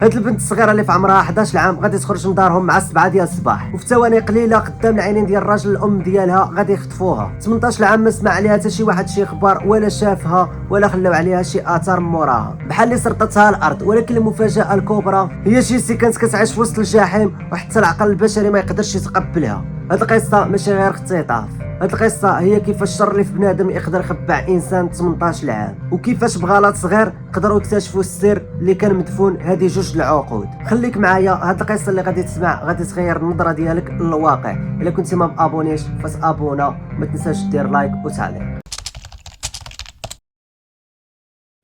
هاد البنت الصغيره اللي في عمرها 11 عام غادي تخرج من دارهم مع 7 ديال الصباح، وفي ثواني قليله قدام العينين ديال الراجل الام ديالها غادي يخطفوها. 18 عام ما سمع عليها حتى شي واحد شي خبر، ولا شافها ولا خلاو عليها شي اثار من موراها، بحال اللي سرطتها الارض. ولكن المفاجاه الكبرى هي جيسي كانت كتعيش في وسط الجحيم، وحتى العقل البشري ما يقدرش يتقبلها. هاد القصه ماشي غير اختطاف، هاد القصه هي كيفاش الشر اللي في بنادم يقدر يخبع انسان 18 عام، وكيفاش بغلط صغير قدروا يكتشفوا السر اللي كان مدفون هذه جوج العقود. خليك معايا، هاد القصه اللي غادي تسمع غادي تغير النظره ديالك للواقع. الا كنتي ما مابونيش فتابونا، ما تنساش دير لايك وتعليق.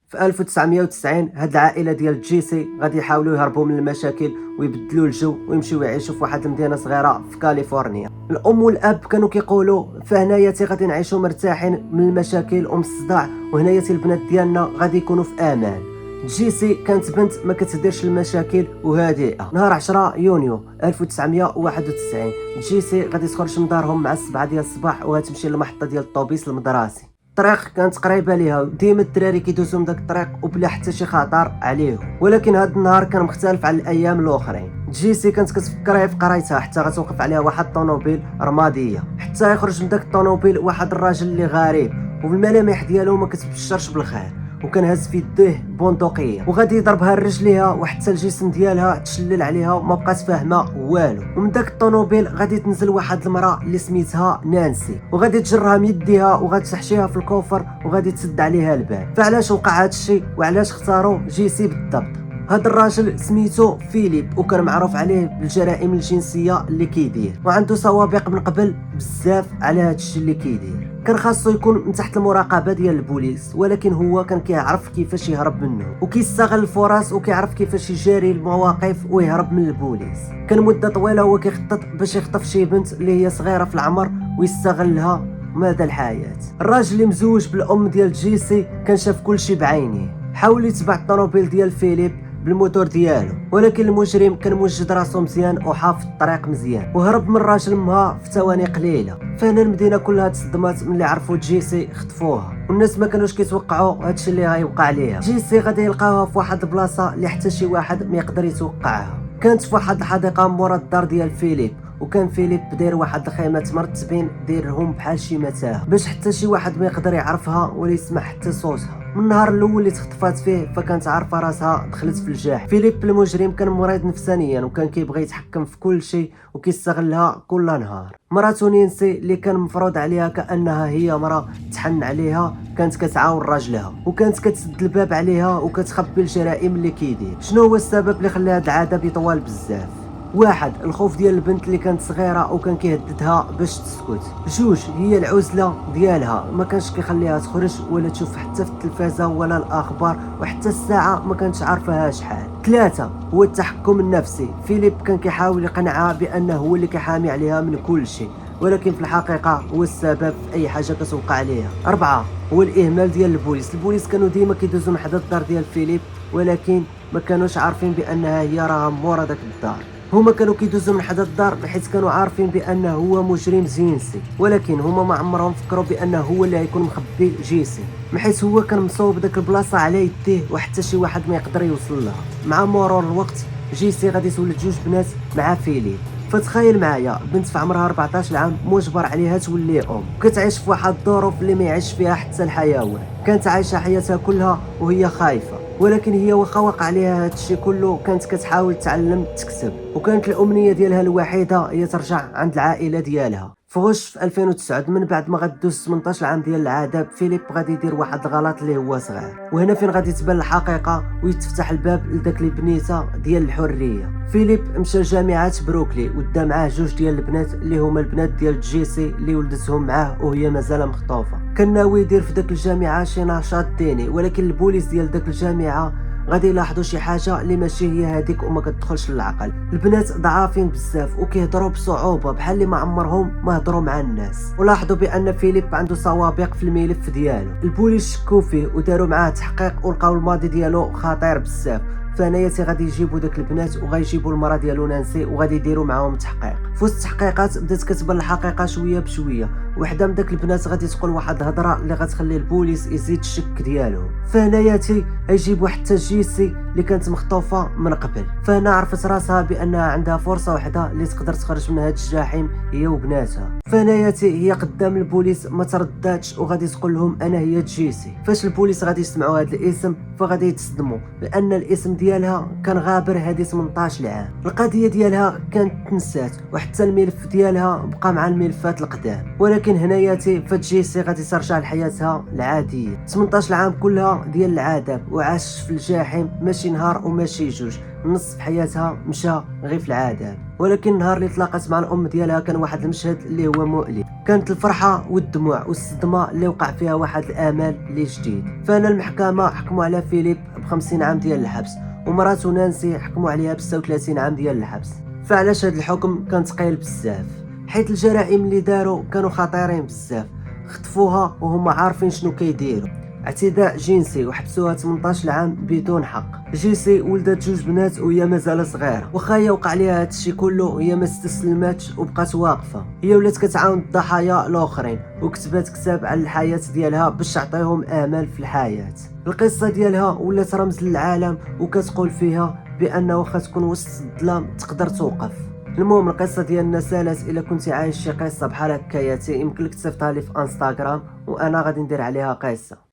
في 1990 هاد العائله ديال جيسي غادي يحاولوا يهربوا من المشاكل ويبدلوا الجو ويمشيو يعيشوا في واحد المدينه صغيره في كاليفورنيا. الام والاب كانوا كيقولوا فهنايا غادي نعيشوا مرتاحين من المشاكل ومن الصداع، وهنايا البنات ديالنا غادي يكونوا في امان. جيسي كانت بنت ما كتديرش المشاكل وهادئه. نهار 10 يونيو 1991 جيسي غادي تخرج من دارهم مع 7 ديال الصباح وغتمشي للمحطه ديال الطوبيس المدرسي. الطريق كانت قريبه ليها، ديما الدراري كيدوزوا من داك الطريق وبلا حتى شي خطر عليهم. ولكن هذا النهار كان مختلف على الايام الاخرين. جيسي كانت كتفكر في قرايتها حتى غتوقف عليها واحد الطوموبيل رماديه، حتى يخرج من داك الطوموبيل واحد الراجل اللي غريب وبالملامح ديالو ما كتبشرش بالخير، وكان هاز في يديه بندقيه وغادي يضربها لرجليها وحتى الجسم ديالها تشلل عليها وما بقات فاهمه والو. ومن داك الطوموبيل غادي تنزل واحد المراه اللي سميتها نانسي، وغادي تجرها من يديها وغادي تحشيها في الكوفر وغادي تسد عليها الباب. فعلاش وقع هذا الشيء وعلاش اختاروا جيسي بالضبط؟ هذا الراجل سميتو فيليب، وكان معروف عليه بالجرائم الجنسيه اللي كيدير، وعنده سوابق من قبل بزاف على هذا الشيء اللي كيدير. كان خاصو يكون من تحت المراقبه ديال البوليس، ولكن هو كان كيعرف كيفاش يهرب منه وكيستغل الفرص وكيعرف كيفاش يجاري المواقف ويهرب من البوليس. كان مده طويله هو كيخطط باش يخطف شي بنت اللي هي صغيره في العمر ويستغلها مدى الحياه. الراجل اللي مزوج بالام ديال جيسي كان شاف كل شيء بعينيه، حاول يتبع الطوموبيل ديال فيليب بالموتور ديالو، ولكن المجرم كان موجد راسو مزيان وحافظ الطريق مزيان وهرب من راجل امها في ثواني قليله. فهنا المدينه كلها تصدمات ملي عرفوا جيسي خطفوها، والناس ما كانوش كيتوقعوا هادشي اللي غيوقع ليها. جيسي غادي يلقاوها في واحد البلاصه اللي حتى شي واحد ما يقدر يتوقعها. كانت في واحد الحديقه مورا الدار ديال فيليب، وكان فيليب داير واحد الخيمه مرتبين دايرهم بحال شي متاهه باش حتى شي واحد ما يقدر يعرفها ولا يسمع حتى صوتها. من النهار الاول اللي تخطفات فيه فكانت عارفه راسها دخلت في الجاح. فيليب المجرم كان مريض نفسانيا وكان كيبغي يتحكم في كل شيء وكيستغلها كل نهار. مراتو نينسي اللي كان مفروض عليها كانها هي مراه تحن عليها كانت كتعاون راجلها وكانت كتسد الباب عليها وكتخبي الجرائم اللي كيدير. شنو هو السبب اللي خلى هاد العاده بيطول بزاف؟ واحد، الخوف ديال البنت اللي كانت صغيره وكان كيهددها باش تسكت. جوج، هي العزله ديالها، ما كانش كيخليها تخرج ولا تشوف حتى في التلفازه ولا الاخبار، وحتى الساعه ما كانتش عارفاها شحال. ثلاثة، هو التحكم النفسي. فيليب كان كيحاول يقنعها بانه هو اللي كيحامي عليها من كل شيء، ولكن في الحقيقه هو السبب في اي حاجه كتوقع عليها. أربعة، هو الاهمال ديال البوليس كانوا ديما كيدوزوا من حدا الدار ديال فيليب، ولكن ما كانوش عارفين بانها هي راها مورا داك الدار. هما كانوا كيدوزوا من حدا الدار حيت كانوا عارفين بانه هو مجرم جنسي، ولكن هما ما عمرهم فكروا بانه هو اللي غيكون مخبي جيسي، حيت هو كان مصوب داك البلاصه على يديه وحتى شي واحد ما يقدر يوصل لها. مع مرور الوقت جيسي غادي تولد جوج بنات مع فيليب. فتخيل معايا بنت في عمرها 14 عام مجبر عليها تولي ام، وكتعيش في واحد الظروف اللي ما يعيش فيها حتى الحيوان. كانت عايشه حياتها كلها وهي خايفه، ولكن هي واخا وقع عليها هذا الشيء كله كانت كتحاول تعلم تكتب، وكانت الامنيه ديالها الوحيده هي ترجع عند العائله ديالها. في غش في 2009 من بعد ما غدوز 18 عام ديال العذاب، فيليب غادي يدير واحد الغلط اللي هو صغير، وهنا فين غادي تبان الحقيقه ويتفتح الباب لداك اللي بنيته ديال الحريه. فيليب مشى لجامعه بروكلي ودا معاه جوج ديال البنات اللي هما البنات ديال جيسي اللي ولدتهم معاه وهي مازال مخطوفه. كان ناوي يدير في داك الجامعه شي نشاط ديني، ولكن البوليس ديال داك الجامعه غادي يلاحظوا شي حاجه اللي ماشي هي هذيك وما كتدخلش للعقل. البنات ضعافين بزاف وكيهضروا بصعوبه بحال اللي ما عمرهم ما هضروا مع الناس، ولاحظوا بان فيليب عنده سوابق في الملف ديالو. البوليس شكوا فيه وداروا معاه تحقيق ولقاو الماضي ديالو خطير بزاف، فهنايا غادي يجيبوا داك البنات وغيجيبوا المراه ديالو نانسي وغادي يديروا معاهم تحقيق. في وسط التحقيقات بدات كتبان الحقيقه شويه بشويه. وحده من داك البنات غادي تقول واحد الهضره اللي غتخلي البوليس يزيد الشك ديالهم. فهنايا غيجيبوا حتى جيسي اللي كانت مخطوفه من قبل. فهنا عرفت راسها بانها عندها فرصه وحده اللي تقدر تخرج من هذا الجحيم هي وبناتها. فهنايا هي قدام البوليس ما ترداتش وغادي تقول لهم انا هي جيسي. فاش البوليس غادي يسمعوا هذا الاسم فغادي يتصدموا لان الاسم ديالها كان غابر هذه 18 عام. القضيه ديالها كانت تنسات وحتى الملف ديالها بقى مع الملفات القدام. ولكن هنايا فجيسي غادي ترجع لحياتها العاديه. 18 عام كلها ديال العذاب وعاش في الجحيم، ماشي نهار وماشي جوج، نص في حياتها مشى غير في العذاب. ولكن النهار اللي تلاقات مع الام ديالها كان واحد المشهد اللي هو مؤلم. كانت الفرحه والدموع والصدمه اللي وقع فيها واحد الامل اللي جديد. فانا المحكمه حكموا على فيليب ب50 عام ديال الحبس ومراته نانسي حكموا عليها ب36 عام ديال الحبس. فعلاش هذا الحكم كان ثقيل بزاف؟ حيث الجرائم اللي داروا كانوا خطيرين بزاف. خطفوها وهم عارفين شنو كيديروا. اعتداء جنسي وحبسوها 18 عام بدون حق. جيسي ولدت جوج بنات وهي مازال صغيره، واخا هي وقع ليها هادشي كله هي ما استسلمتش وبقات واقفه. هي ولات كتعاون الضحايا الاخرين وكتبات كتاب على الحياه ديالها باش تعطيهم امل في الحياه. القصه ديالها ولات رمز للعالم وكتقول فيها بانه واخا تكون وسط الظلام تقدر توقف. المهم القصه ديالنا سالات. الا كنتي عايش شي قصه بحال هكاياتي يمكن لك تصيفطها لي في انستغرام وانا غادي ندير عليها قصه.